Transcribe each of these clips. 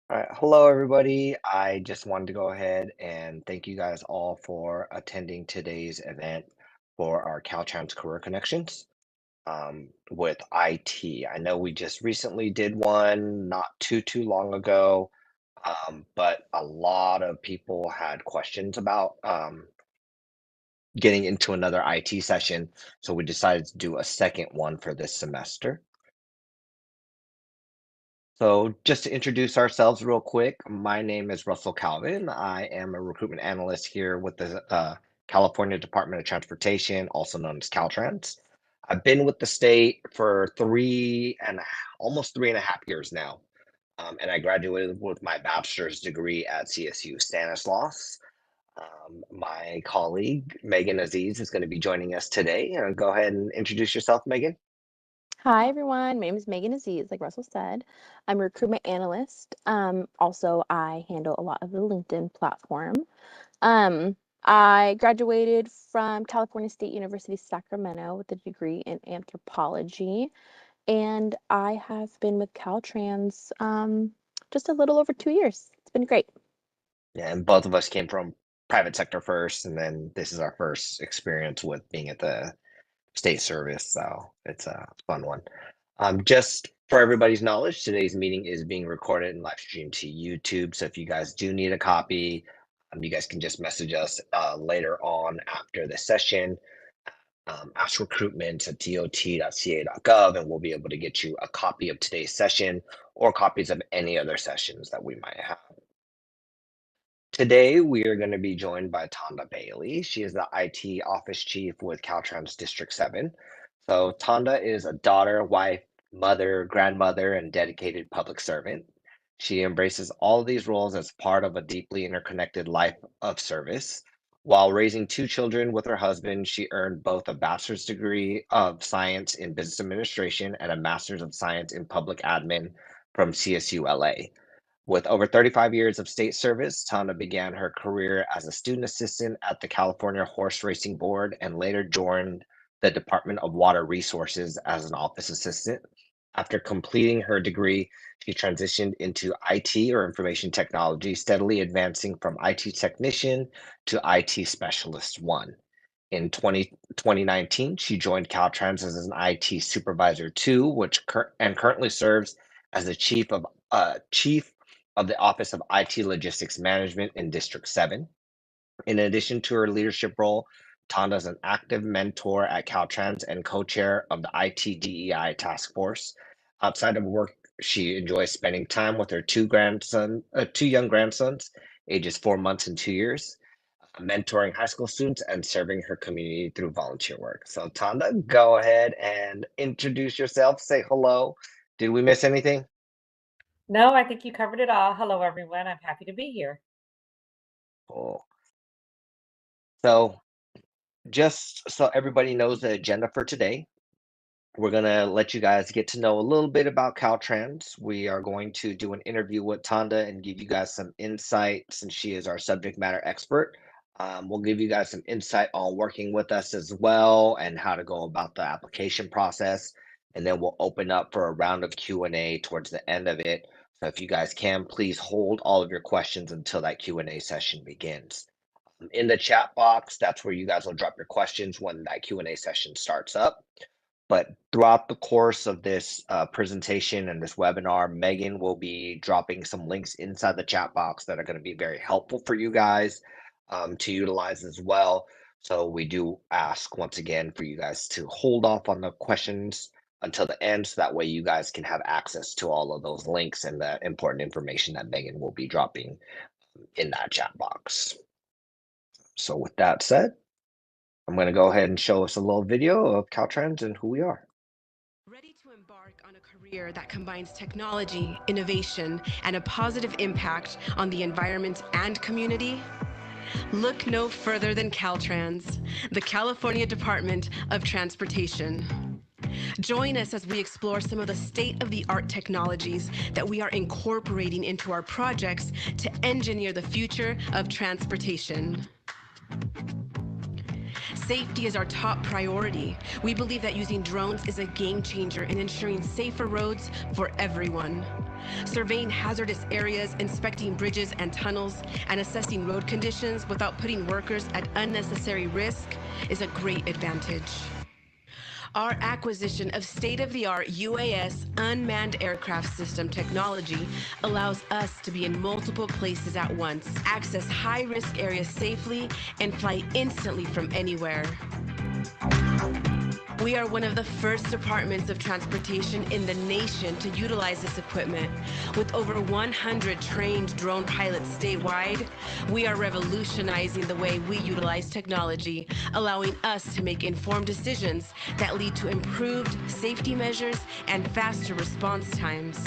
All right. Hello, everybody. I just wanted to go ahead and thank you guys all for attending today's event for our Caltrans Career Connections with IT. I know we just recently did one not too long ago, but a lot of people had questions about getting into another IT session, so we decided to do a second one for this semester. So, just to introduce ourselves real quick, my name is Russell Calvin. I am a recruitment analyst here with the California Department of Transportation, also known as Caltrans. I've been with the state for almost 3.5 years now, and I graduated with my bachelor's degree at CSU Stanislaus. My colleague Megan Aziz is going to be joining us today. Go ahead and introduce yourself, Megan. Hi, everyone. My name is Megan Aziz, like Russell said. I'm a recruitment analyst. Also, I handle a lot of the LinkedIn platform. I graduated from California State University, Sacramento with a degree in anthropology, and I have been with Caltrans just a little over 2 years. It's been great. Yeah, and both of us came from private sector first, and then this is our first experience with being at the state service, so it's a fun one. Just for everybody's knowledge, today's meeting is being recorded and live streamed to YouTube. So if you guys do need a copy, you guys can just message us later on after the session. Ask recruitment at dot.ca.gov, and we'll be able to get you a copy of today's session or copies of any other sessions that we might have. Today, we are going to be joined by Tanda Bailey. She is the IT office chief with Caltrans District 7. So, Tanda is a daughter, wife, mother, grandmother, and dedicated public servant. She embraces all of these roles as part of a deeply interconnected life of service. While raising two children with her husband, she earned both a bachelor's degree of science in business administration and a master's of science in public admin from CSU LA. With over 35 years of state service, Tahnda began her career as a student assistant at the California Horse Racing Board and later joined the Department of Water Resources as an office assistant. After completing her degree, she transitioned into IT or information technology, steadily advancing from IT technician to IT specialist one. In 2019, she joined Caltrans as an IT supervisor two, and currently serves as the chief of the Office of IT Logistics Management in District 7. In addition to her leadership role, Tanda is an active mentor at Caltrans and co-chair of the IT DEI task force. Outside of work, she enjoys spending time with her two young grandsons, ages 4 months and 2 years, mentoring high school students and serving her community through volunteer work. So, Tanda, go ahead and introduce yourself. Say hello. Did we miss anything? No, I think you covered it all. Hello, everyone. I'm happy to be here. Cool. So, just so everybody knows the agenda for today, we're going to let you guys get to know a little bit about Caltrans. We are going to do an interview with Tanda and give you guys some insight since she is our subject matter expert. We'll give you guys some insight on working with us as well and how to go about the application process. And then we'll open up for a round of Q&A towards the end of it. So if you guys can, please hold all of your questions until that Q&A session begins. In the chat box, that's where you guys will drop your questions when that Q&A session starts up. But throughout the course of this presentation and this webinar, Megan will be dropping some links inside the chat box that are going to be very helpful for you guys to utilize as well. So we do ask once again for you guys to hold off on the questions until the end, so that way you guys can have access to all of those links and the important information that Megan will be dropping in that chat box. So with that said, I'm going to go ahead and show us a little video of Caltrans and who we are. Ready to embark on a career that combines technology, innovation, and a positive impact on the environment and community? Look no further than Caltrans, the California Department of Transportation. Join us as we explore some of the state-of-the-art technologies that we are incorporating into our projects to engineer the future of transportation. Safety is our top priority. We believe that using drones is a game changer in ensuring safer roads for everyone. Surveying hazardous areas, inspecting bridges and tunnels, and assessing road conditions without putting workers at unnecessary risk is a great advantage. Our acquisition of state-of-the-art UAS unmanned aircraft system technology allows us to be in multiple places at once, access high-risk areas safely, and fly instantly from anywhere. We are one of the first departments of transportation in the nation to utilize this equipment. With over 100 trained drone pilots statewide, we are revolutionizing the way we utilize technology, allowing us to make informed decisions that lead to improved safety measures and faster response times.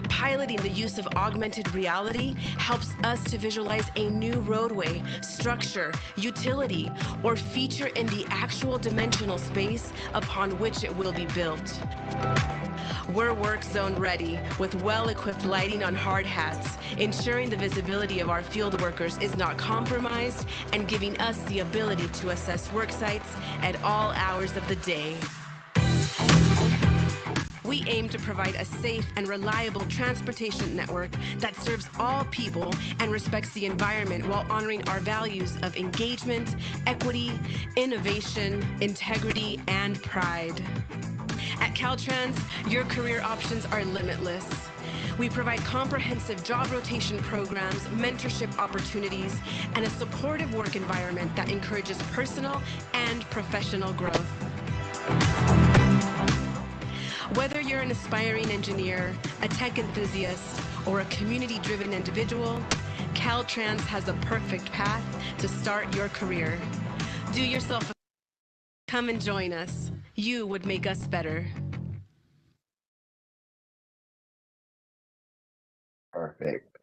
Piloting the use of augmented reality helps us to visualize a new roadway, structure, utility, or feature in the actual dimensional space upon which it will be built. We're work zone ready with well-equipped lighting on hard hats, ensuring the visibility of our field workers is not compromised and giving us the ability to assess work sites at all hours of the day. We aim to provide a safe and reliable transportation network that serves all people and respects the environment while honoring our values of engagement, equity, innovation, integrity, and pride. At Caltrans, your career options are limitless. We provide comprehensive job rotation programs, mentorship opportunities, and a supportive work environment that encourages personal and professional growth. Whether you're an aspiring engineer, a tech enthusiast, or a community-driven individual, Caltrans has the perfect path to start your career. Do yourself a come and join us. You would make us better. Perfect.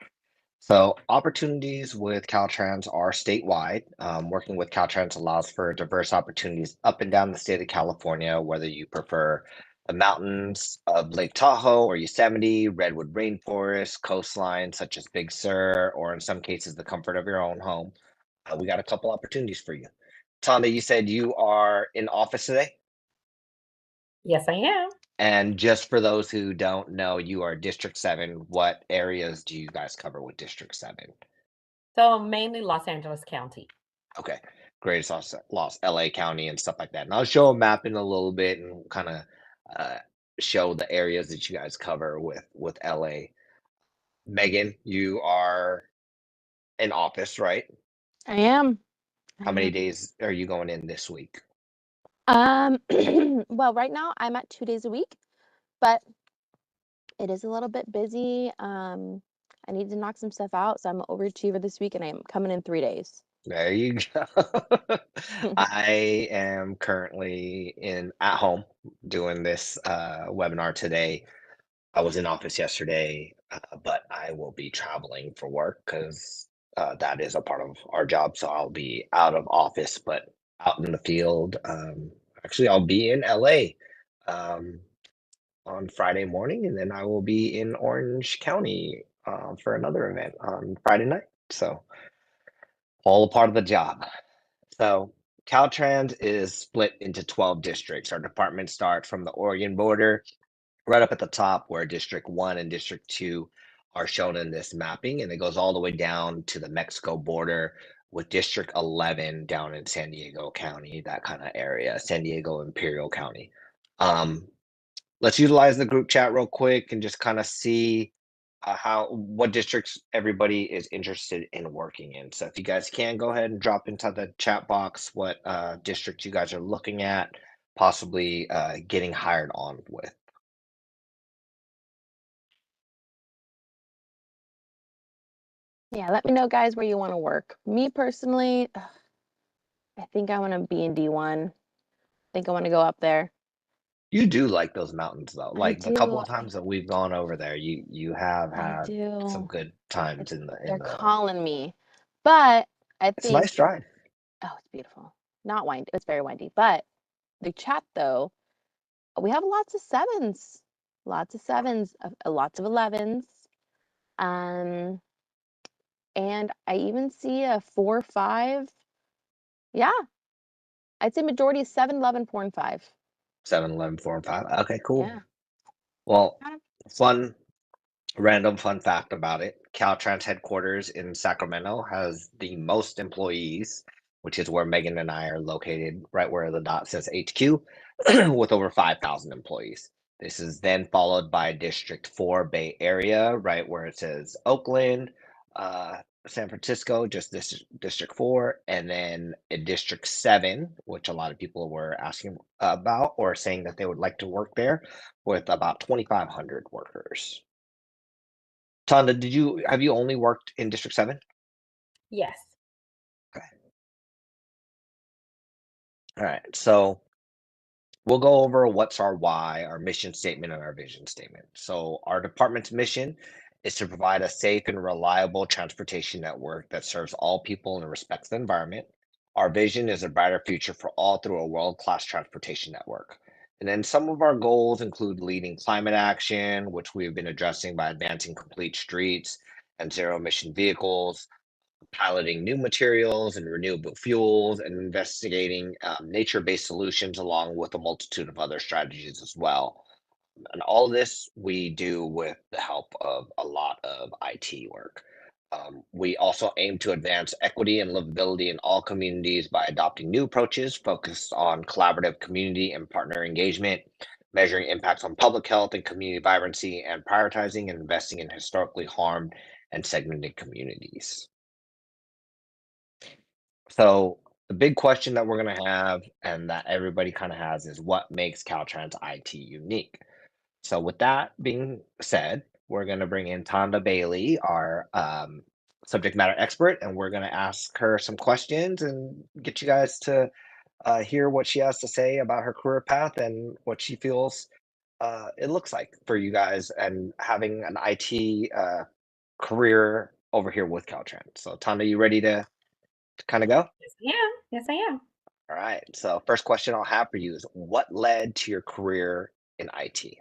So opportunities with Caltrans are statewide. Working with Caltrans allows for diverse opportunities up and down the state of California, whether you prefer the mountains of Lake Tahoe or Yosemite, redwood rainforest, coastline such as Big Sur, or in some cases, the comfort of your own home. We got a couple opportunities for you. Tanda, you said you are in office today? Yes, I am. And just for those who don't know, you are District 7. What areas do you guys cover with District 7? So mainly Los Angeles County. Okay, great. Lost LA County and stuff like that. And I'll show a map in a little bit and kind of uh, show the areas that you guys cover with LA. Megan, you are in office, right? I am. How many days are you going in this week? Well, right now I'm at 2 days a week, but it is a little bit busy. I need to knock some stuff out, so I'm an overachiever this week, and I'm coming in 3 days. There you go. I am currently at home doing this webinar today. I was in office yesterday, but I will be traveling for work because that is a part of our job. So I'll be out of office, but out in the field. Actually, I'll be in LA on Friday morning, and then I will be in Orange County for another event on Friday night. So all a part of the job. So Caltrans is split into 12 districts. Our department starts from the Oregon border right up at the top where District 1 and District 2 are shown in this mapping, and it goes all the way down to the Mexico border with District 11 down in San Diego County, that kind of area, San Diego Imperial County. Let's utilize the group chat real quick and just kind of see what districts everybody is interested in working in. So if you guys can go ahead and drop into the chat box what district you guys are looking at, possibly getting hired on with. Yeah, let me know, guys, where you want to work. Me personally, I think I want to be in D1. I think I want to go up there. You do like those mountains though. I Like the couple do. of times that we've gone over there, you have I had some do. good times in They're the calling me, but I it's a nice think, drive. oh, it's beautiful. Not windy. It's very windy, but the chat though, we have lots of sevens, lots of sevens, lots of 11s. And I even see a 4, 5. Yeah, I'd say majority is 7, 11, 4, and 5. 7, 11, 4, and 5. Okay, cool. Yeah. Well, Kind of. fun Random fun fact about it: Caltrans headquarters in Sacramento has the most employees, which is where Megan and I are located, right where the dot says HQ, with over 5,000 employees. This is then followed by District 4 Bay Area, right where it says Oakland, San Francisco, just this District 4, and then in District 7, which a lot of people were asking about or saying that they would like to work there, with about 2,500 workers. Tanda, have you only worked in District 7? Yes. Okay. All right. So we'll go over what's our why, our mission statement, and our vision statement. So our department's mission is to provide a safe and reliable transportation network that serves all people and respects the environment. Our vision is a brighter future for all through a world-class transportation network. And then some of our goals include leading climate action, which we've been addressing by advancing complete streets and zero emission vehicles, piloting new materials and renewable fuels, and investigating nature-based solutions along with a multitude of other strategies as well. And all this we do with the help of a lot of IT work. We also aim to advance equity and livability in all communities by adopting new approaches focused on collaborative community and partner engagement, measuring impacts on public health and community vibrancy, and prioritizing and investing in historically harmed and segmented communities. So the big question that we're going to have and that everybody kind of has is what makes Caltrans IT unique? So with that being said, we're going to bring in Tanda Bailey, our subject matter expert, and we're going to ask her some questions and get you guys to hear what she has to say about her career path and what she feels it looks like for you guys and having an IT career over here with Caltrans. So Tanda, you ready to kind of go? Yes, I am. Yes, I am. All right. So first question I'll have for you is what led to your career in IT?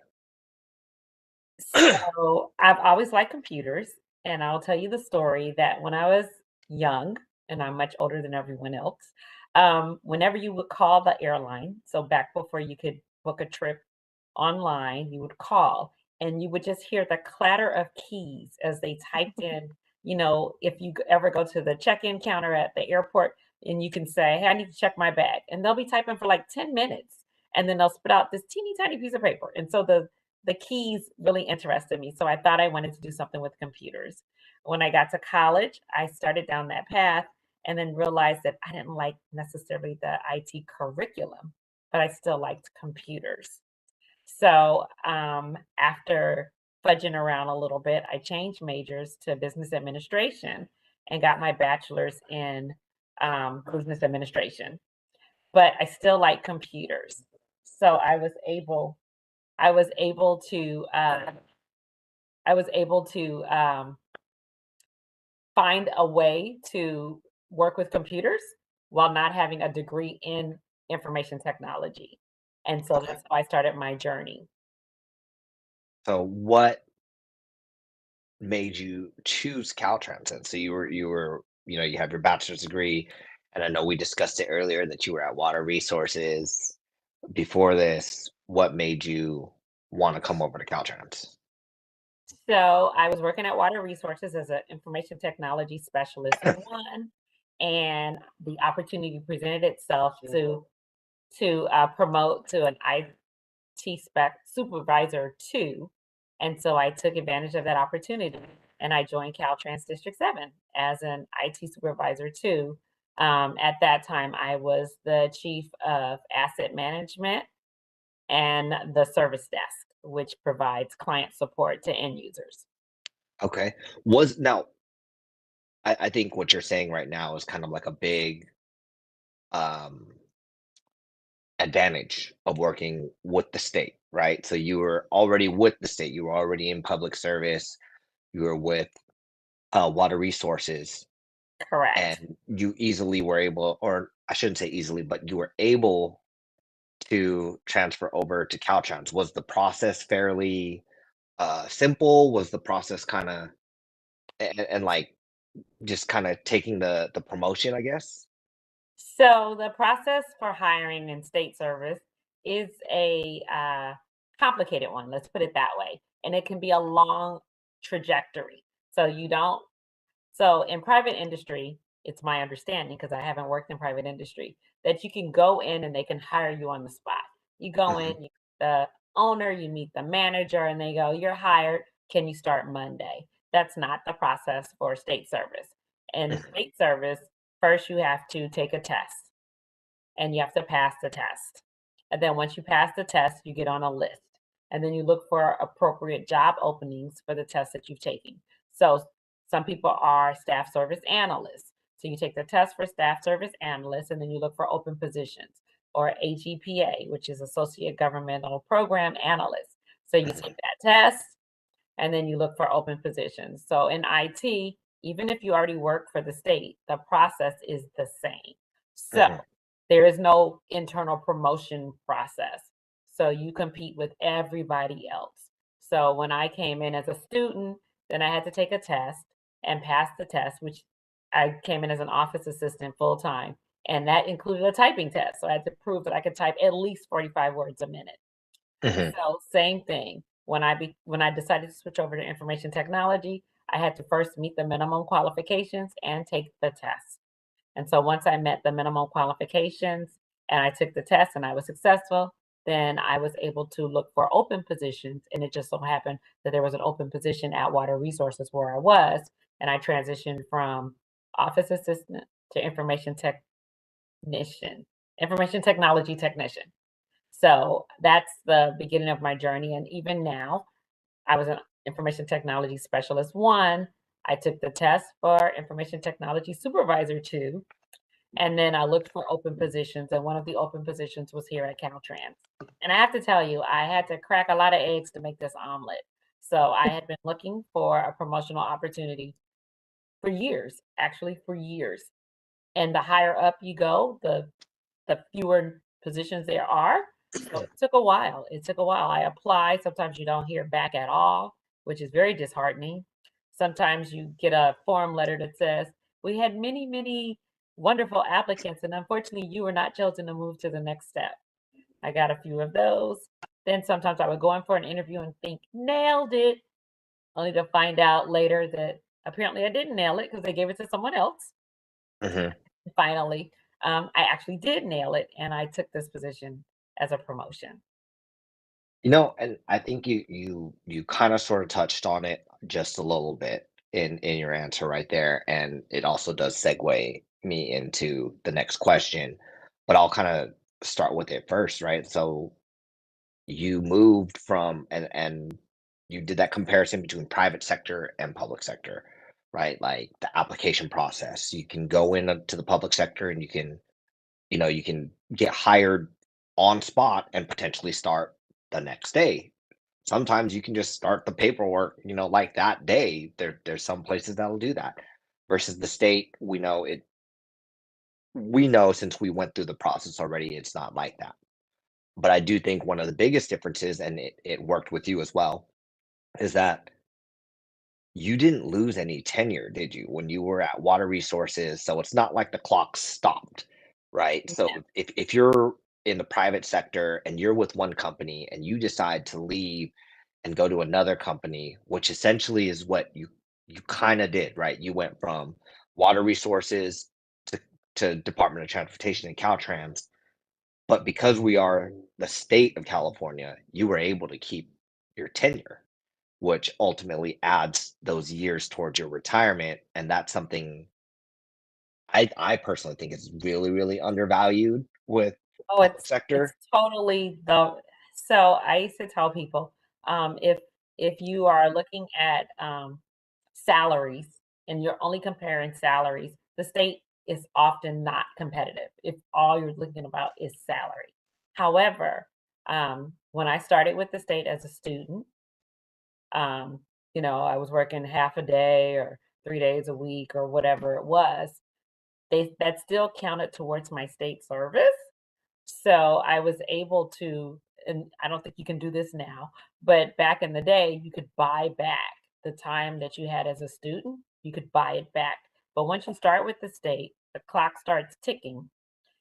So I've always liked computers, and I'll tell you the story that when I was young, and I'm much older than everyone else, whenever you would call the airline, so back before you could book a trip online, you would call and you would just hear the clatter of keys as they typed in, if you ever go to the check-in counter at the airport and you can say, "Hey, I need to check my bag." And they'll be typing for like 10 minutes and then they'll spit out this teeny tiny piece of paper. And so the keys really interested me. So I thought I wanted to do something with computers. When I got to college, I started down that path and then realized that I didn't like necessarily the IT curriculum, but I still liked computers. So after fudging around a little bit, I changed majors to business administration and got my bachelor's in business administration. But I still like computers. So I was able to I was able to find a way to work with computers while not having a degree in information technology. And so Okay. that's how I started my journey. So what made you choose Caltrans? And so you have your bachelor's degree, and I know we discussed it earlier that you were at Water Resources before this. What made you want to come over to Caltrans? So I was working at Water Resources as an information technology specialist one, and the opportunity presented itself to promote to an IT spec supervisor two, and so I took advantage of that opportunity and I joined Caltrans District 7 as an IT supervisor two. At that time, I was the chief of asset management and the service desk, which provides client support to end users. Okay. Was now I think what you're saying right now is kind of like a big um advantage of working with the state, right? So you were already with the state, you were already in public service, you were with water resources, Correct. and you easily were able, or I shouldn't say easily, but you were able to transfer over to Caltrans. Was the process fairly simple? Was the process kind of and like just kind of taking the promotion, I guess? So the process for hiring in state service is a complicated one. Let's put it that way, and it can be a long trajectory. So you don't, so in private industry, it's my understanding, because I haven't worked in private industry, that you can go in and they can hire you on the spot. You go in, Hmm. you meet the owner, you meet the manager, and they go, "You're hired. Can you start Monday?" That's not the process for state service. In Hmm. state service, first you have to take a test and you have to pass the test. And then once you pass the test, you get on a list. And then you look for appropriate job openings for the test that you've taken. So some people are staff service analysts. So you take the test for staff service analysts and then you look for open positions, or AGPA, which is Associate Governmental Program Analyst. So you take that test and then you look for open positions. So in IT, even if you already work for the state, the process is the same. So Hmm. there is no internal promotion process. So you compete with everybody else. So when I came in as a student, then I had to take a test and pass the test, which I came in as an office assistant full time. And that included a typing test. So I had to prove that I could type at least 45 words a minute. Hmm. So same thing. When I decided to switch over to information technology, I had to first meet the minimum qualifications and take the test. And so once I met the minimum qualifications and I took the test and I was successful, then I was able to look for open positions. And it just so happened that there was an open position at Water Resources where I was, and I transitioned from office assistant to information technology technician. So that's the beginning of my journey. And even now, I was an information technology specialist one. I took the test for information technology supervisor two. And then I looked for open positions. And one of the open positions was here at Caltrans. And I have to tell you, I had to crack a lot of eggs to make this omelet. So I had been looking for a promotional opportunity for years, actually for years. And the higher up you go, the fewer positions there are. So it took a while. It took a while. I applied. Sometimes you don't hear back at all, which is very disheartening. Sometimes you get a form letter that says, "We had many, many wonderful applicants, and unfortunately, you were not chosen to move to the next step." I got a few of those. Then sometimes I would go in for an interview and think, "Nailed it," only to find out later that apparently I didn't nail it because they gave it to someone else. Hmm. Finally, I actually did nail it, and I took this position as a promotion. And I think you kind of sort of touched on it just a little bit in your answer right there, and it also does segue me into the next question, but I'll kind of start with it first, right? So you moved from and you did that comparison between private sector and public sector, right? Like the application process. You can go into the public sector and you can get hired on spot and potentially start the next day. Sometimes you can just start the paperwork, like that day. There's some places that'll do that. Versus the state, we know since we went through the process already, it's not like that. But I do think one of the biggest differences, and it worked with you as well, is that you didn't lose any tenure, did you, when you were at Water Resources? So it's not like the clock stopped, right? So Yeah. if you're in the private sector and you're with one company and you decide to leave and go to another company, which essentially is what you kind of did, right? You went from Water Resources to Department of Transportation and Caltrans, but because we are the state of California, you were able to keep your tenure, which ultimately adds those years towards your retirement. And that's something I personally think is really, really undervalued with Oh, public it's sector. totally the so I used to tell people, if you are looking at salaries and you're only comparing salaries, the state is often not competitive if all you're looking about is salary. However, when I started with the state as a student, um, I was working half a day or 3 days a week or whatever it was. That still counted towards my state service. So I was able to, and I don't think you can do this now, but back in the day, you could buy back the time that you had as a student. You could buy it back. But once you start with the state, the clock starts ticking.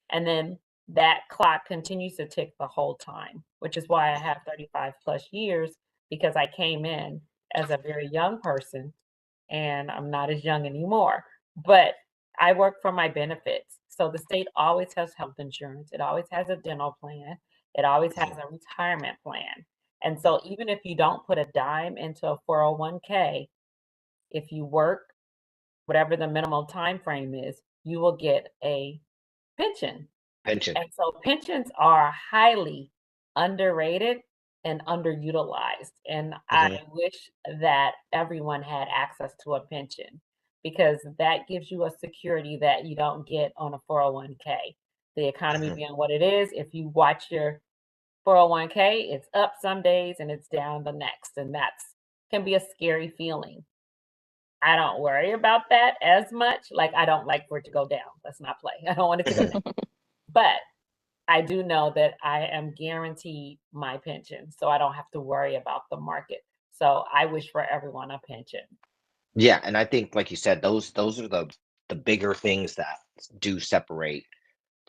And then that clock continues to tick the whole time, which is why I have 35 plus years, because I came in as a very young person, and I'm not as young anymore, but I work for my benefits. So the state always has health insurance, it always has a dental plan, it always has Mhm. a retirement plan. And so even if you don't put a dime into a 401k, if you work whatever the minimal time frame is, you will get a pension. Pension. And so pensions are highly underrated and underutilized. And I Hmm. wish that everyone had access to a pension because that gives you a security that you don't get on a 401k. The economy Hmm. being what it is, if you watch your 401k, it's up some days and it's down the next. And that's can be a scary feeling. I don't worry about that as much. Like I don't like for it to go down. Let's not play. I don't want it to go Hmm. down. But I do know that I am guaranteed my pension, so I don't have to worry about the market. So I wish for everyone a pension. Yeah, and I think, like you said, those are the bigger things that do separate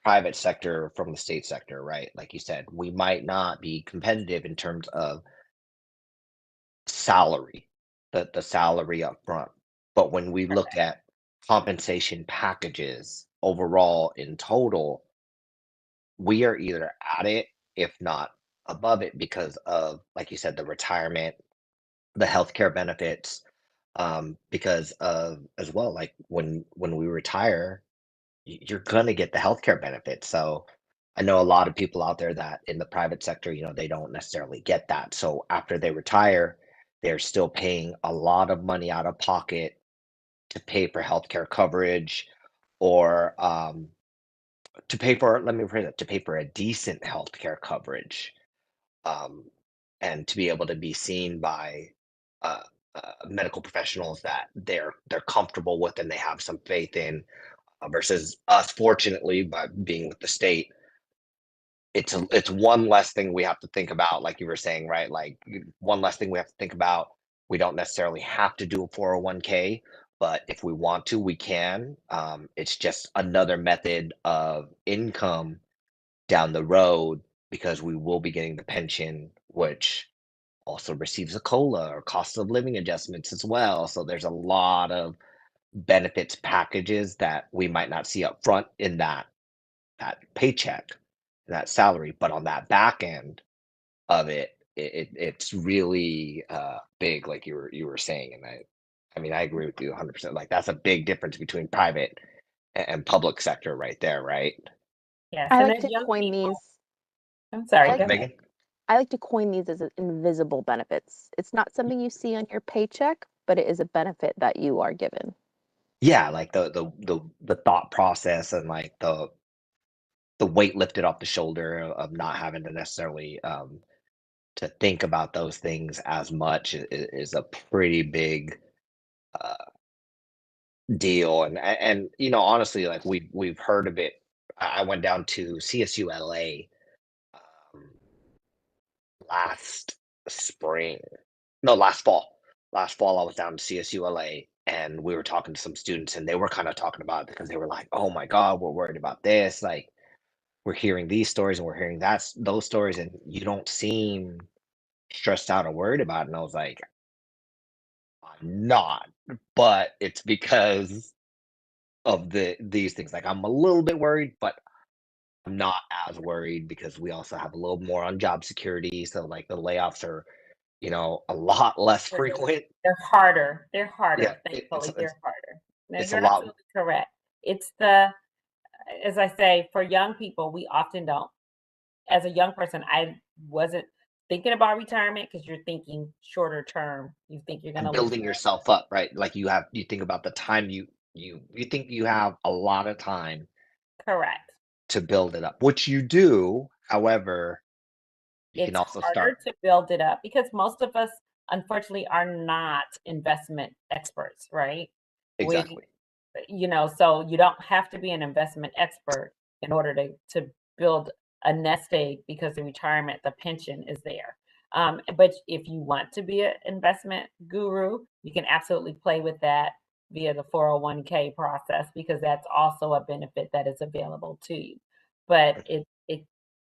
private sector from the state sector, right? Like you said, we might not be competitive in terms of salary, the salary up front. But when we look at compensation packages overall in total, we are either at it, if not above it, because of, like you said, the retirement, the healthcare benefits, because of as well, like when we retire, you're gonna get the healthcare benefits. So I know a lot of people out there that in the private sector, they don't necessarily get that. So after they retire, they're still paying a lot of money out of pocket to pay for healthcare coverage or to pay for, let me rephrase it, to pay for a decent healthcare coverage, um, and to be able to be seen by uh, medical professionals that they're comfortable with and they have some faith in, versus us, fortunately, by being with the state, it's one less thing we have to think about, like you were saying, right? Like one less thing we have to think about. We don't necessarily have to do a 401k, but if we want to, we can. It's just another method of income down the road because we will be getting the pension, which also receives a COLA or cost of living adjustments as well. So there's a lot of benefits packages that we might not see up front in that paycheck, that salary, but on that back end of it's really big, like you were saying, and I mean I agree with you 100%. Like that's a big difference between private and public sector right there, right? Yes, I and like as to young coin people, these. I'm I sorry, like go to ahead. Megan? I like to coin these as invisible benefits. It's not something you see on your paycheck, but it is a benefit that you are given. Yeah, like the thought process and like the weight lifted off the shoulder of not having to necessarily to think about those things as much is a pretty big uh, deal. And honestly, like we've heard of it. I went down to CSU LA um, last spring, no, last fall. Last fall, I was down to CSU LA, and we were talking to some students, and they were kind of talking about it because they were like, "Oh my God, we're worried about this. Like, we're hearing these stories, and we're hearing those stories, and you don't seem stressed out or worried about it." And I was like, "I'm not, but it's because of these things. Like, I'm a little bit worried, but I'm not as worried because we also have a little more on job security. So, like, the layoffs are, a lot less They're frequent. they're harder. They're Yeah, harder. it's Thankfully, it's they're harder. No, it's a you're lot. absolutely correct. It's the, as I say, for young people, we often don't. As a young person, I wasn't thinking about retirement because you're thinking shorter term. You think you're going And to live building yourself up, right? Like you think about the time you think you have a lot of time correct. to build it up, which you do. However, you can It's also harder start to build it up because most of us, unfortunately, are not investment experts, right? We, exactly. so you don't have to be an investment expert in order to build a nest egg because the retirement, the pension is there. But if you want to be an investment guru, you can absolutely play with that via the 401k process because that's also a benefit that is available to you. But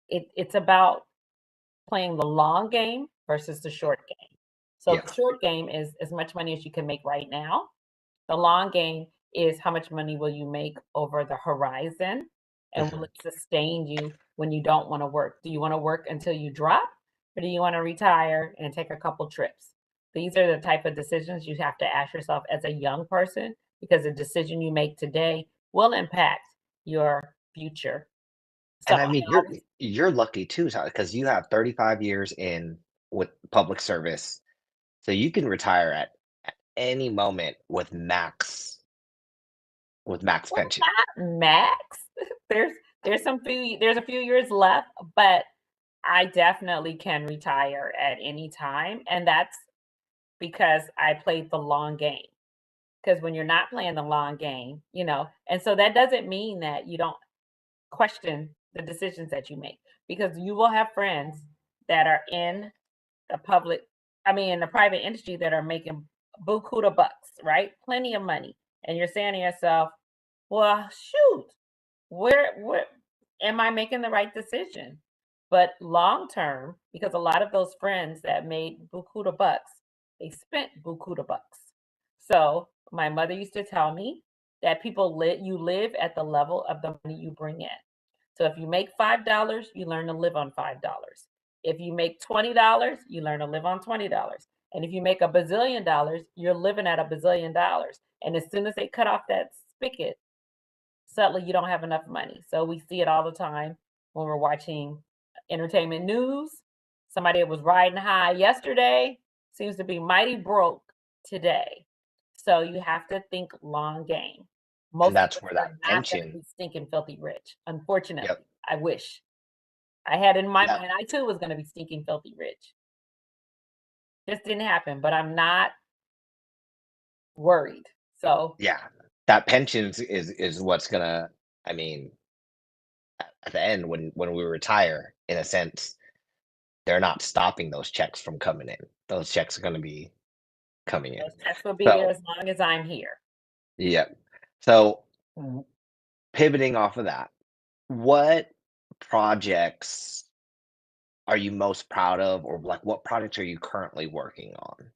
it's about playing the long game versus the short game. So Yeah. the short game is as much money as you can make right now. The long game is how much money will you make over the horizon, and will Mhm. it sustain you when you don't want to work? Do you want to work until you drop, or do you want to retire and take a couple trips? These are the type of decisions you have to ask yourself as a young person, because the decision you make today will impact your future. So And I I mean, always, you're lucky too, because you have 35 years in with public service, so you can retire at any moment with max well, pension. not max. There's there's a few years left, but I definitely can retire at any time, and that's because I played the long game. Because when you're not playing the long game, and so that doesn't mean that you don't question the decisions that you make, because you will have friends that are in the public, I mean, in the private industry, that are making buku de bucks, right? Plenty of money. And you're saying to yourself, well, shoot, where am I making the right decision? But long term, because a lot of those friends that made buku de bucks, they spent buku de bucks. So my mother used to tell me that you live at the level of the money you bring in. So if you make $5, you learn to live on $5. If you make $20, you learn to live on $20. And if you make a bazillion dollars, you're living at a bazillion dollars. And as soon as they cut off that spigot, suddenly you don't have enough money. So we see it all the time when we're watching entertainment news. Somebody that was riding high yesterday seems to be mighty broke today. So you have to think long game. And Most of that's us where are that not going to pension. be stinking filthy rich. Unfortunately, Yep. I wish I had in my That mind, I too was going to be stinking filthy rich. Just didn't happen, but I'm not worried. So yeah. That pension is what's gonna, I mean, at the end when we retire, in a sense, they're not stopping those checks from coming in. Those checks are gonna be coming in. those checks will be there So, as long as I'm here. yeah. So, pivoting off of that, what projects are you most proud of, or like what projects are you currently working on?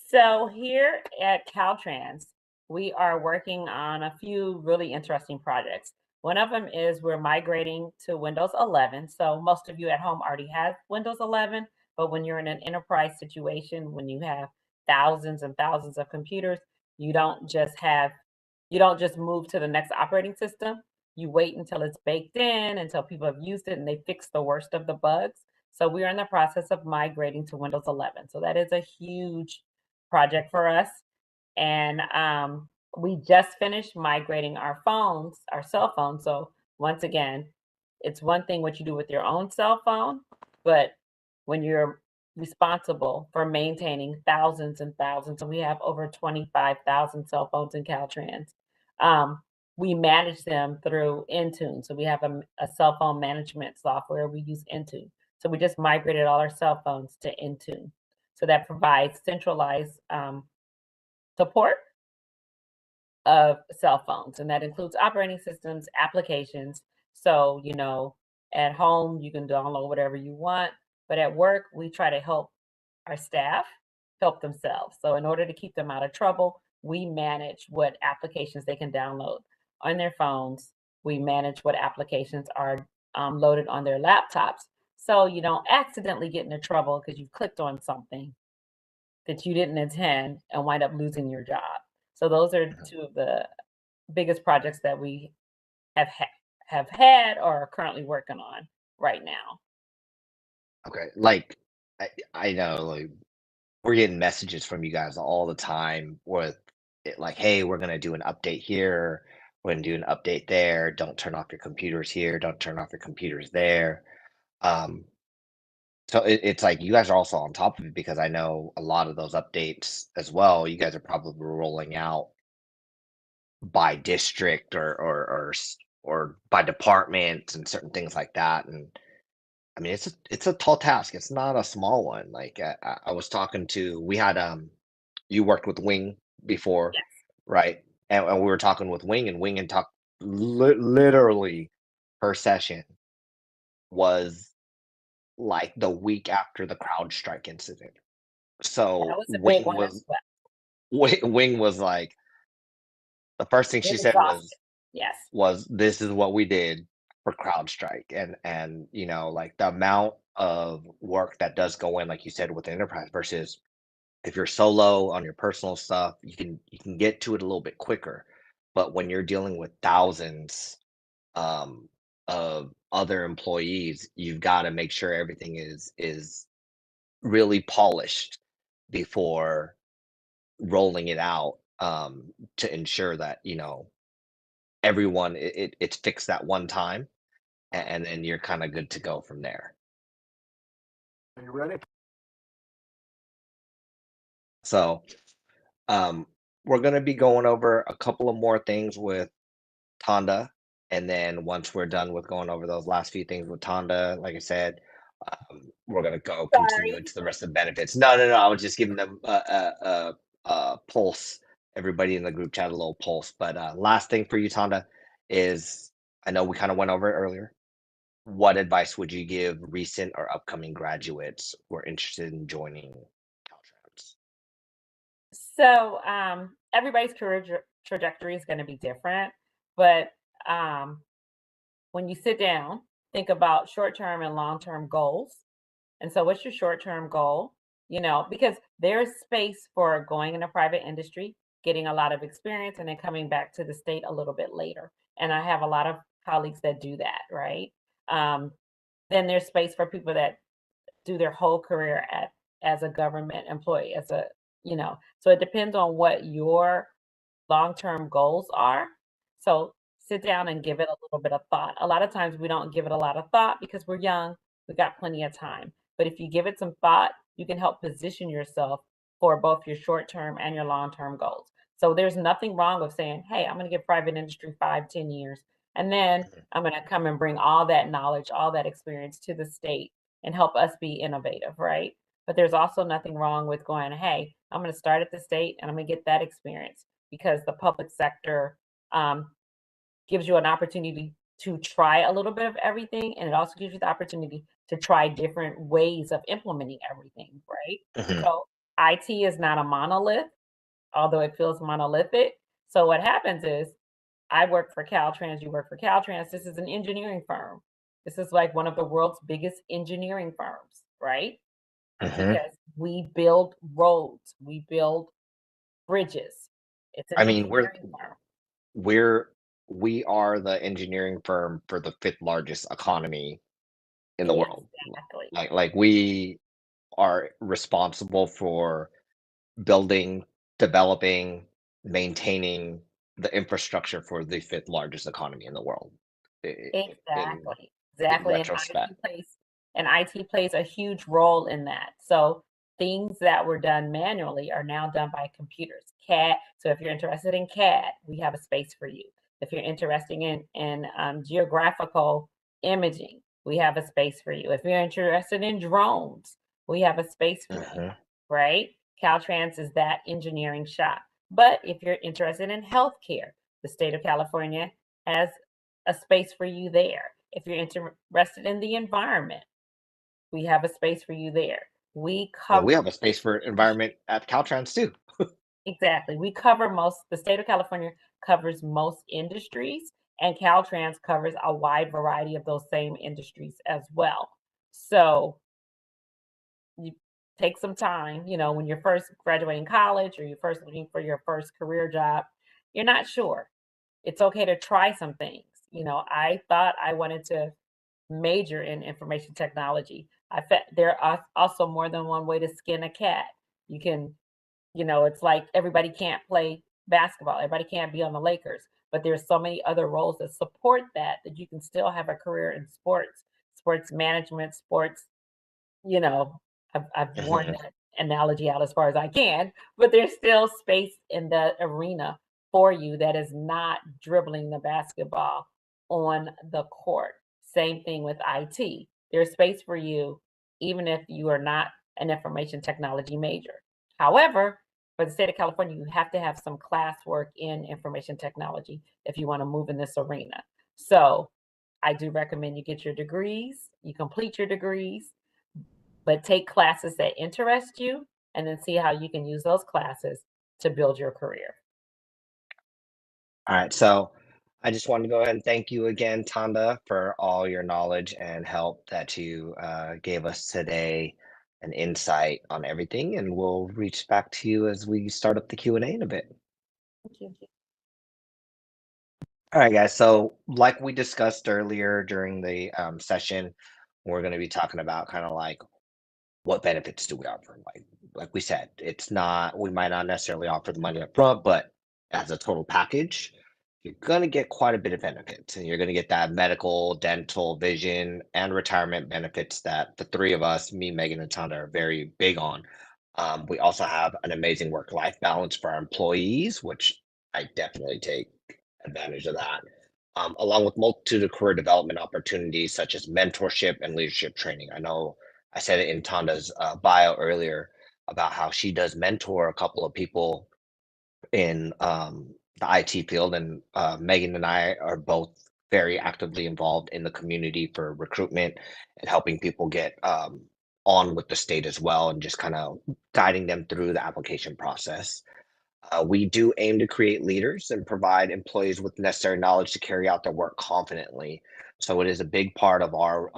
So here at Caltrans, we are working on a few really interesting projects. One of them is we're migrating to Windows 11. So most of you at home already have Windows 11, but when you're in an enterprise situation, when you have thousands and thousands of computers, you don't just have you don't just move to the next operating system. You wait until it's baked in, until people have used it and they fix the worst of the bugs. So we are in the process of migrating to Windows 11. So that is a huge project for us. And we just finished migrating our phones, our cell phones. So once again, it's one thing what you do with your own cell phone, but when you're responsible for maintaining thousands and thousands, and we have over 25,000 cell phones in Caltrans, um, we manage them through Intune. So we have a cell phone management software. We use Intune. So we just migrated all our cell phones to Intune. So that provides centralized support of cell phones, and that includes operating systems, applications. So, at home, you can download whatever you want, but at work, we try to help our staff help themselves. So, in order to keep them out of trouble, we manage what applications they can download on their phones. We manage what applications are loaded on their laptops. So, you don't accidentally get into trouble because you clicked on something that you didn't intend and wind up losing your job. So those are Mhm. two of the biggest projects that we have have had or are currently working on right now. Okay, like I know, like we're getting messages from you guys all the time with it, like, hey, we're gonna do an update here, we're gonna do an update there. Don't turn off your computers here. Don't turn off your computers there. Um, so it's like you guys are also on top of it because I know a lot of those updates as well. You guys are probably rolling out by district or by department and certain things like that. And I mean, it's a tall task. It's not a small one. Like I was talking to, we had you worked with Wing before, Yes. right? And we were talking with Wing, and Wing and talk literally her session was like the week after the CrowdStrike incident. That So was a big one as well. Wing was like, the first thing They're she said exhausted. Yes. was this is what we did for CrowdStrike. And you know, like the amount of work that does go in, like you said, with the enterprise versus if you're solo on your personal stuff, you can get to it a little bit quicker. But when you're dealing with thousands um, of other employees, you've got to make sure everything is really polished before rolling it out to ensure that everyone it's fixed that one time, and then you're kind of good to go from there. Are you ready? So um, we're going to be going over a couple of more things with Tanda. And then once we're done with going over those last few things with Tanda, like I said, we're gonna go continue Sorry. into the rest of the benefits. No, no, no. I was just giving them a pulse. Everybody in the group chat a little pulse. But last thing for you, Tanda, is I know we kind of went over it earlier. What advice would you give recent or upcoming graduates who are interested in joining Caltrans? So everybody's career trajectory is going to be different, but um, when you sit down, think about short-term and long-term goals. And so, what's your short-term goal? Because there's space for going in a private industry, getting a lot of experience, and then coming back to the state a little bit later. And I have a lot of colleagues that do that, right? Um, then there's space for people that do their whole career as a government employee, so it depends on what your long-term goals are. So sit down and give it a little bit of thought. A lot of times we don't give it a lot of thought because we're young, we got plenty of time. But if you give it some thought, you can help position yourself for both your short-term and your long-term goals. So there's nothing wrong with saying, hey, I'm going to give private industry 5, 10 years. And then I'm going to come and bring all that knowledge, all that experience to the state and help us be innovative, right? But there's also nothing wrong with going, hey, I'm going to start at the state and I'm going to get that experience because the public sector um, gives you an opportunity to try a little bit of everything. And it also gives you the opportunity to try different ways of implementing everything, right? Mhm. So IT is not a monolith, although it feels monolithic. So what happens is I work for Caltrans, you work for Caltrans. This is an engineering firm. This is like one of the world's biggest engineering firms, right? Mhm. Because we build roads, we build bridges. It's an I mean, engineering firm. we're we are the engineering firm for the fifth largest economy in the world. Exactly. Like we are responsible for building, developing, maintaining the infrastructure for the fifth largest economy in the world. In Exactly. in Exactly. retrospect. IT plays a huge role in that. So things that were done manually are now done by computers. CAD. So if you're interested in CAD, we have a space for you. If you're interested in geographical imaging, we have a space for you. If you're interested in drones, we have a space for you, Mhm. right? Caltrans is that engineering shop. But if you're interested in healthcare, the state of California has a space for you there. If you're interested in the environment, we have a space for you there. We Well, we cover have a space for environment at Caltrans too. exactly. We cover the state of California covers most industries, and Caltrans covers a wide variety of those same industries as well. So you take some time, when you're first graduating college or you're first looking for your first career job, you're not sure. It's okay to try some things. I thought I wanted to major in information technology. There are also more than one way to skin a cat. You can, it's like everybody can't play basketball, everybody can't be on the Lakers, but there's so many other roles that support that you can still have a career in sports management, sports you know, I've worn Mhm. that analogy out as far as I can, but there's still space in the arena for you that is not dribbling the basketball on the court. Same thing with IT. There's space for you even if you are not an information technology major. However, for the state of California, you have to have some classwork in information technology if you want to move in this arena. So I do recommend you get your degrees, you complete your degrees, but take classes that interest you and then see how you can use those classes to build your career. All right, so I just wanted to go ahead and thank you again, Tanda, for all your knowledge and help that you gave us today, an insight on everything, and we'll reach back to you as we start up the Q&A in a bit. Thank you. All right, guys. So, like we discussed earlier during the session, we're going to be talking about kind of like what benefits do we offer. Like we said, it's not we might not necessarily offer the money up front, but as a total package, you're going to get quite a bit of benefits, and you're going to get that medical, dental, vision, and retirement benefits that the three of us, me, Megan, and Tanda, are very big on. We also have an amazing work-life balance for our employees, which I definitely take advantage of that, along with multitude of career development opportunities such as mentorship and leadership training. I know I said it in Tanda's bio earlier about how she does mentor a couple of people in the IT field, and Megan and I are both very actively involved in the community for recruitment and helping people get on with the state as well, and just kind of guiding them through the application process. We do aim to create leaders and provide employees with necessary knowledge to carry out their work confidently. So it is a big part of our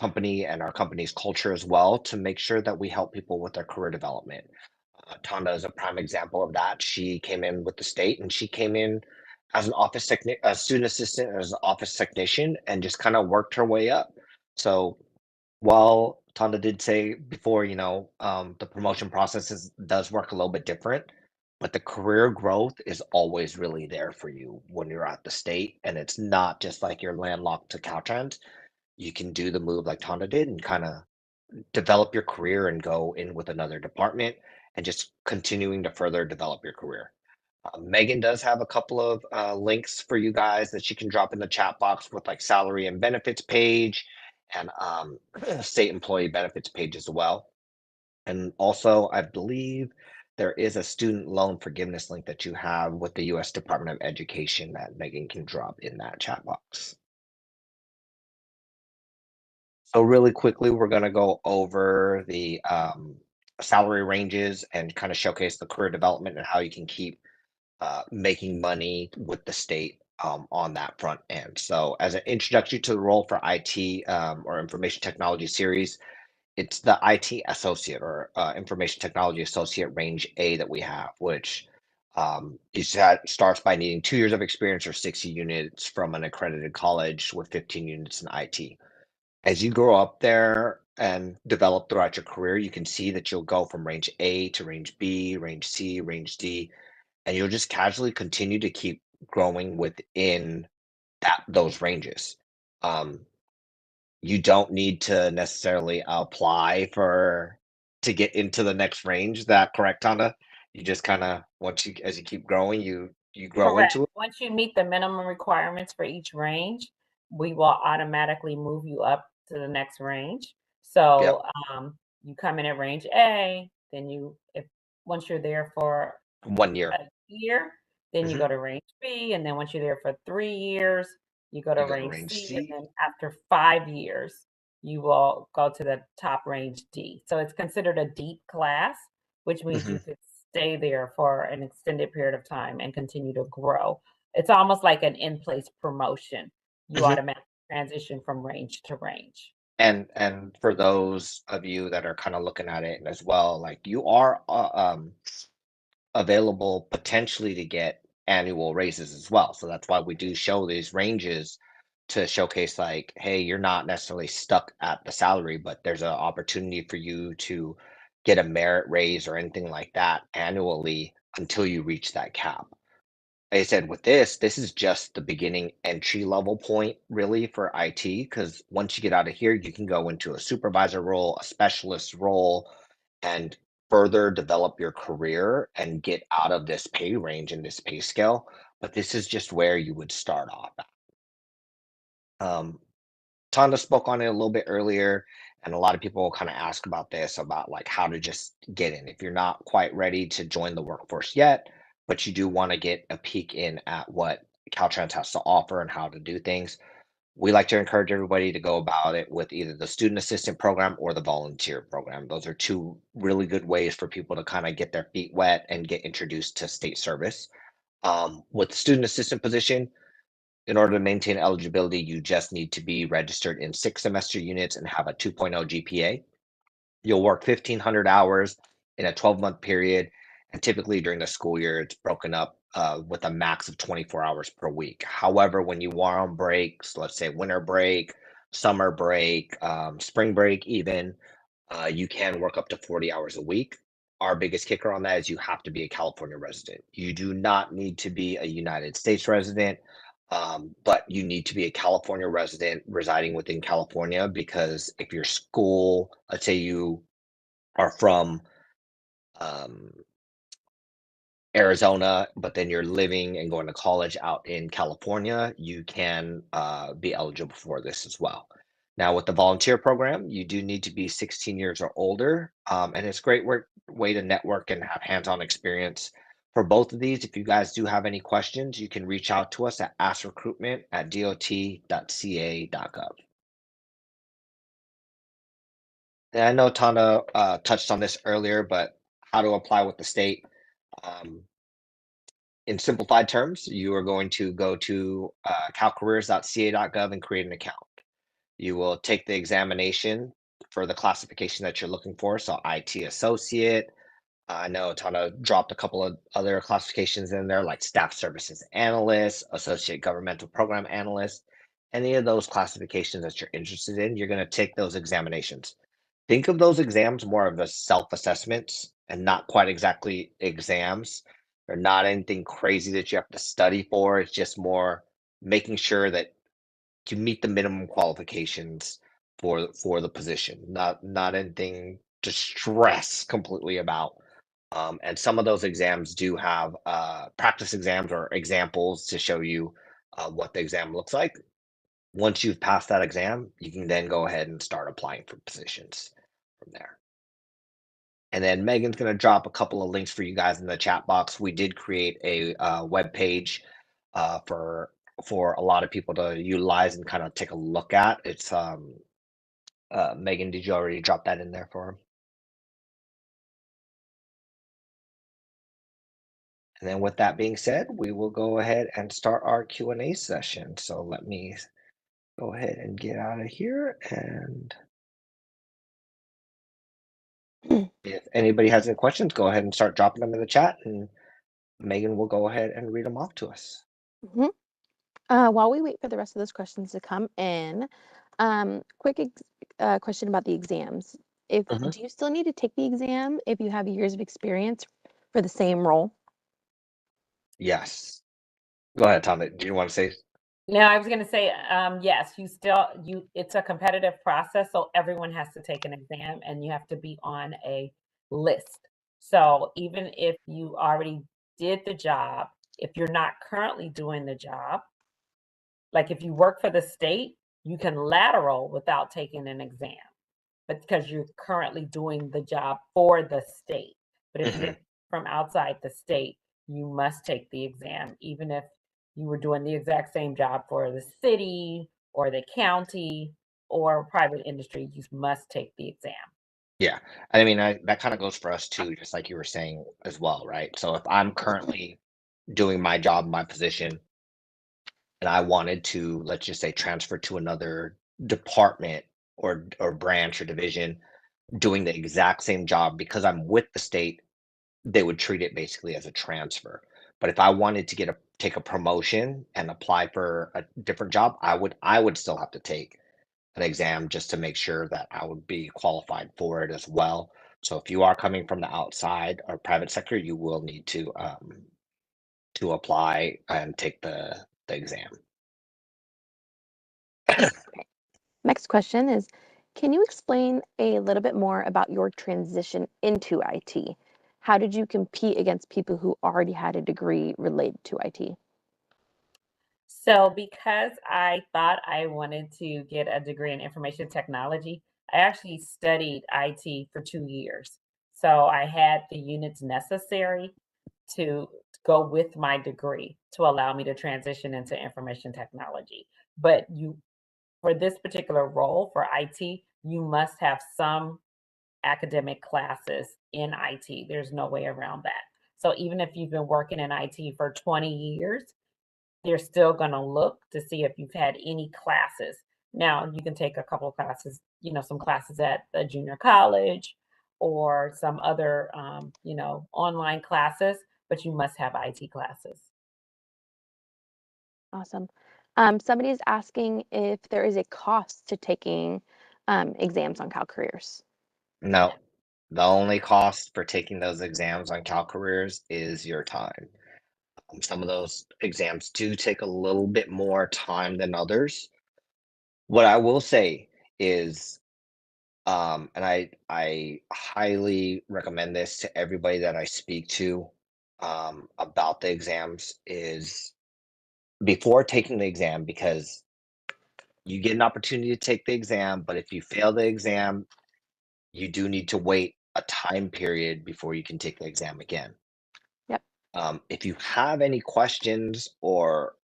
company and our company's culture as well to make sure that we help people with their career development. Tanda is a prime example of that. She came in with the state, and she came in as an a student assistant, as an office technician, and just kind of worked her way up. So while Tanda did say before, the promotion does work a little bit different, but the career growth is always really there for you when you're at the state, and it's not just like you're landlocked to Caltrans. You can do the move like Tanda did and kind of develop your career and go in with another department and just continuing to further develop your career. Megan does have a couple of links for you guys that she can drop in the chat box with like salary and benefits page and state employee benefits page as well. And also, I believe there is a student loan forgiveness link that you have with the U.S. Department of Education that Megan can drop in that chat box. So really quickly, we're going to go over the salary ranges and kind of showcase the career development and how you can keep making money with the state on that front end. So as an introduction to the role for IT or Information Technology Series, it's the IT Associate or Information Technology Associate Range A that we have, which starts by needing 2 years of experience or 60 units from an accredited college with 15 units in IT. As you grow up there and develop throughout your career, you can see that you'll go from range A to range B, range C, range D, and you'll just casually continue to keep growing within those ranges. Um, you don't need to necessarily apply to get into the next range. Is that correct, Tanda? You just kind of as you keep growing, you grow Correct. into it. Once you meet the minimum requirements for each range, we will automatically move you up to the next range. Yep. So you come in at range A, then if once you're there for 1 year. a year, then you Mhm. go to range B, and then once you're there for 3 years, you go to You go to range range C, and C. then after 5 years, you will go to the top range D. So it's considered a deep class, which means you Mhm. could stay there for an extended period of time and continue to grow. It's almost like an in-place promotion. You Mhm. automatically transition from range to range. And for those of you that are kind of looking at it as well, like you are available potentially to get annual raises as well. So that's why we do show these ranges to showcase like, hey, you're not necessarily stuck at the salary, but there's an opportunity for you to get a merit raise or anything like that annually until you reach that cap. Like I said, with this is just the beginning entry level point really for IT, because once you get out of here, you can go into a supervisor role, a specialist role, and further develop your career and get out of this pay range and this pay scale. But this is just where you would start off at. Tanda spoke on it a little bit earlier, and a lot of people kind of ask about this, about like how to just get in. If you're not quite ready to join the workforce yet, but you do want to get a peek in at what Caltrans has to offer and how to do things, We like to encourage everybody to go about it with either the student assistant program or the volunteer program. Those are two really good ways for people to kind of get their feet wet and get introduced to state service. With the student assistant position, in order to maintain eligibility, you just need to be registered in 6 semester units and have a 2.0 GPA. You'll work 1,500 hours in a 12-month period, and typically during the school year, it's broken up with a max of 24 hours per week. However, when you are on breaks, let's say winter break, summer break, spring break, even, you can work up to 40 hours a week. Our biggest kicker on that is you have to be a California resident. You do not need to be a United States resident, but you need to be a California resident residing within California, because if your school, let's say you are from um, Arizona, but then you're living and going to college out in California, you can be eligible for this as well. Now, with the volunteer program, you do need to be 16 years or older, and it's a great way to network and have hands-on experience. For both of these, if you guys do have any questions, you can reach out to us at askrecruitment@dot.ca.gov. And I know Tana touched on this earlier, but how to apply with the state. Um, in simplified terms, you are going to go to calcareers.ca.gov and create an account. You will take the examination for the classification that you're looking for. So IT associate. I know Tana dropped a couple of other classifications in there, like staff services analyst, associate governmental program analyst. Any of those classifications that you're interested in, you're going to take those examinations. Think of those exams more of as self-assessments and not quite exactly exams. They're not anything crazy that you have to study for. It's just more making sure that you meet the minimum qualifications for the position. Not anything to stress completely about. And some of those exams do have practice exams or examples to show you what the exam looks like. Once you've passed that exam, you can then go ahead and start applying for positions from there. And then Megan's going to drop a couple of links for you guys in the chat box. We did create a web page for a lot of people to utilize and kind of take a look at. It's Megan, did you already drop that in there for him? And then with that being said, we will go ahead and start our Q&A session. So let me go ahead and get out of here. And if anybody has any questions, go ahead and start dropping them in the chat, and Megan will go ahead and read them off to us. Mhm. While we wait for the rest of those questions to come in, quick question about the exams. Mhm. Do you still need to take the exam if you have years of experience for the same role? Yes. Go ahead, Tom. Do you want to say? No, I was going to say, yes, it's a competitive process. So everyone has to take an exam and you have to be on a list. So even if you already did the job, if you're not currently doing the job, like if you work for the state, you can lateral without taking an exam, but because you're currently doing the job for the state. But if you're Mhm. from outside the state, you must take the exam, even if you were doing the exact same job for the city or the county or private industry, you must take the exam. Yeah. I mean, that kind of goes for us too, just like you were saying as well, right? So if I'm currently doing my job, my position, and I wanted to, let's just say, transfer to another department or branch or division doing the exact same job, because I'm with the state, they would treat it basically as a transfer. But if I wanted to take a promotion and apply for a different job, I would still have to take an exam just to make sure that I would be qualified for it as well. So if you are coming from the outside or private sector, you will need to apply and take the exam. Next question is, can you explain a little bit more about your transition into IT? How did you compete against people who already had a degree related to IT? So, because I thought I wanted to get a degree in information technology, I actually studied IT for 2 years. So, I had the units necessary to go with my degree to allow me to transition into information technology. But for this particular role for IT, you must have some academic classes in IT. There's no way around that. So even if you've been working in IT for 20 years, they're still going to look to see if you've had any classes. Now, you can take a couple of classes, some classes at the junior college or some other, online classes, but you must have IT classes. Awesome. Somebody's asking if there is a cost to taking exams on CalCareers. No, the only cost for taking those exams on CalCareers is your time. Some of those exams do take a little bit more time than others. What I will say is, and I highly recommend this to everybody that I speak to about the exams, is before taking the exam, because you get an opportunity to take the exam, but if you fail the exam, you do need to wait a time period before you can take the exam again. Yep. If you have any questions or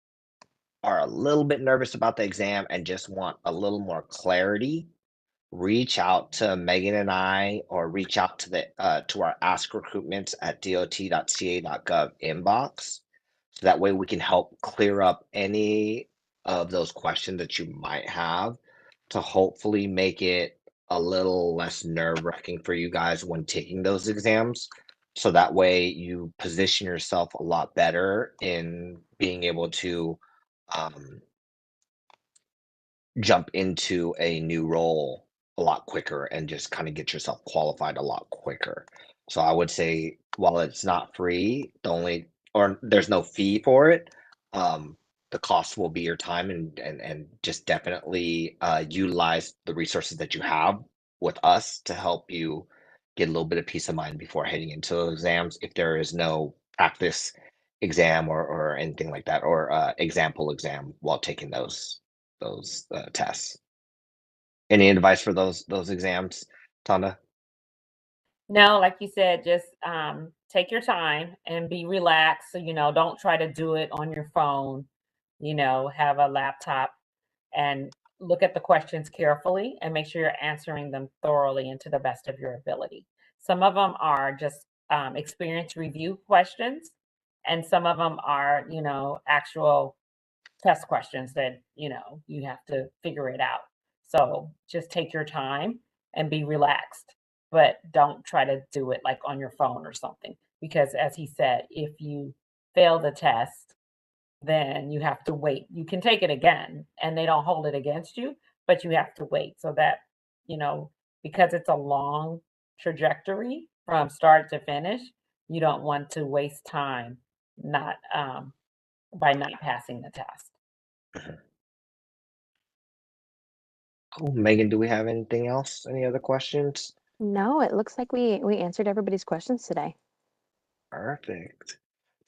are a little bit nervous about the exam and just want a little more clarity, reach out to Megan and I, or reach out to to our Ask Recruitments at dot.ca.gov inbox. So that way we can help clear up any of those questions that you might have to hopefully make it a little less nerve-wracking for you guys when taking those exams. So that way you position yourself a lot better in being able to um, jump into a new role a lot quicker and just kind of get yourself qualified a lot quicker. So I would say, while it's not free, there's no fee for it, the cost will be your time, and just definitely utilize the resources that you have with us to help you get a little bit of peace of mind before heading into those exams. If there is no practice exam or anything like that, or example exam while taking those tests. Any advice for those exams, Tanda? No, like you said, just take your time and be relaxed. So, don't try to do it on your phone. Have a laptop and look at the questions carefully and make sure you're answering them thoroughly and to the best of your ability. Some of them are just experience review questions, and some of them are, actual test questions that, you have to figure it out. So just take your time and be relaxed, but don't try to do it like on your phone or something. Because as he said, if you fail the test, then you have to wait. You can take it again and they don't hold it against you, but you have to wait so that, you know, because it's a long trajectory from start to finish, you don't want to waste time not by not passing the test. Cool. Megan, do we have anything else? Any other questions? No, it looks like we answered everybody's questions today. Perfect.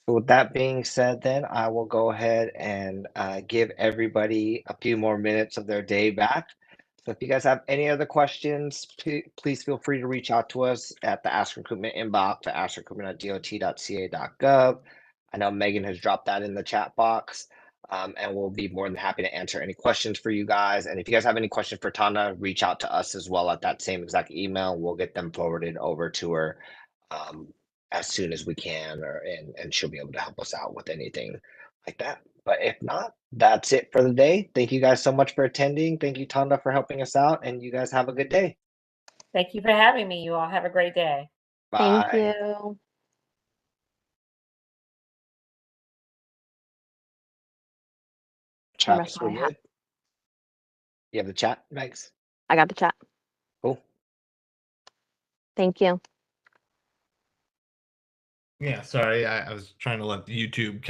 So with that being said, then I will go ahead and give everybody a few more minutes of their day back. So if you guys have any other questions, please feel free to reach out to us at the Ask Recruitment inbox at askrecruitment@dot.ca.gov. I know Megan has dropped that in the chat box, and we'll be more than happy to answer any questions for you guys. And if you guys have any questions for Tanda, reach out to us as well at that same exact email. We'll get them forwarded over to her as soon as we can, and she'll be able to help us out with anything like that. But if not, that's it for the day. Thank you guys so much for attending. Thank you, Tanda, for helping us out, and you guys have a good day. Thank you for having me. You all have a great day. Thank Bye. you. Chat, Russell, we're good. You have the chat, Megs? I got the chat. Cool. Thank you. Yeah, sorry, I was trying to let the YouTube